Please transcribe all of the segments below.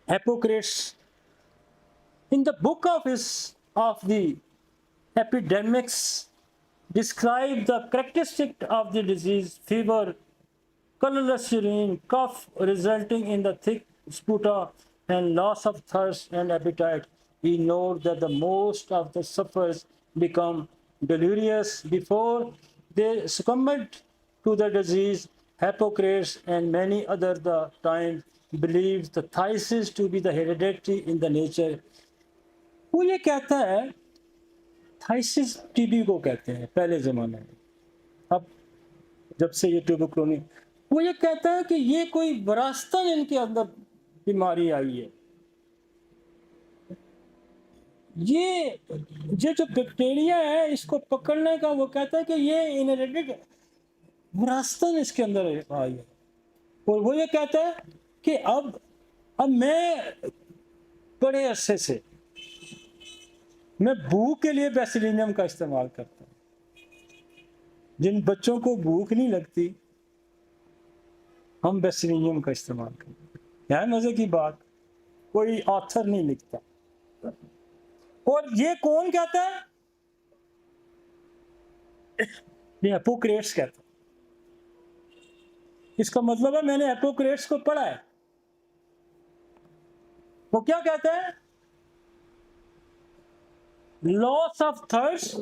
Hippocrates, in the book of the epidemics, describe the characteristic of the disease: fever, colorless urine, cough resulting in the thick sputa, and loss of thirst and appetite. He notes that the most of the sufferers become delirious before they succumbed to the disease. Hippocrates and many other the time believes the phthisis to be the hereditary in the nature. वो ये कहता है, थाइसिस TB को कहते हैं पहले जमाने में, अब जब से ये ट्यूबरकुलोनियम, वो ये कहता है कि ये कोई विरासतन इनके अंदर बीमारी आई है। ये जो बैक्टीरिया है इसको पकड़ने का वो कहता है कि ये इनहेरिटेड विरासतन इसके अंदर आई है। और वो ये कहता है कि अब मैं बड़े अरसे से मैं भूख के लिए बेसिलिनियम का इस्तेमाल करता हूँ। जिन बच्चों को भूख नहीं लगती हम बेसिलिनियम का इस्तेमाल करते हैं। मजे की बात, कोई ऑथर नहीं लिखता। और ये कौन कहता है? ये हिपोक्रेट्स कहता है। इसका मतलब है मैंने हिपोक्रेट्स को पढ़ा है। वो क्या कहता है? Loss of thirst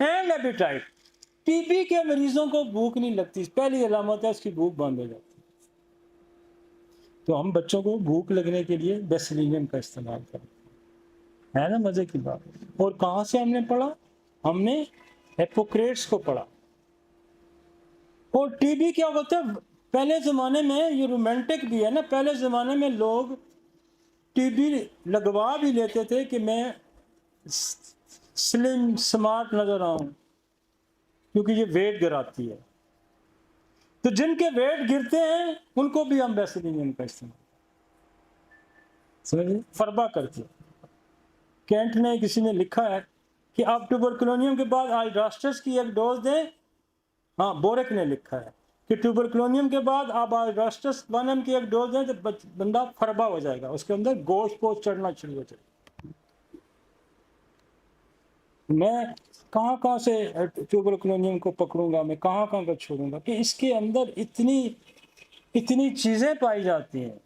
and appetite. TB के मरीजों को भूख नहीं लगती, पहली अलामत है उसकी भूख बंद हो जाती है। तो हम बच्चों को भूख लगने के लिए बेसिलिनियम का इस्तेमाल करते हैं, है ना मजे की बात। और कहां से हमने पढ़ा? हमने हिपोक्रेट्स को पढ़ा। और टीबी क्या होता है? पहले जमाने में ये रोमांटिक भी है ना, पहले जमाने में लोग टीबी लगवा भी लेते थे कि मैं स्लिम स्मार्ट नजर आऊं, क्योंकि ये वेट गिराती है। तो जिनके वेट गिरते हैं उनको भी हम बेसिलिनियम का इस्तेमाल समझिए, फरबा करते हैं। कैंट ने, किसी ने लिखा है कि आप ट्यूबरकुलोनियम के बाद आइड्रास्टस की एक डोज दें। हाँ, बोरिक ने लिखा है कि ट्यूबरकुलोनियम के बाद आप आइड्रास्टस 1 mg की एक डोज दें तो बंदा फरबा हो जाएगा, उसके अंदर गोश्त पोस्ट चढ़ना शुरू हो जाएगा। मैं कहाँ से ट्यूबरकुलोनियम को पकड़ूंगा, मैं कहाँ का छोड़ूंगा कि इसके अंदर इतनी चीजें पाई जाती हैं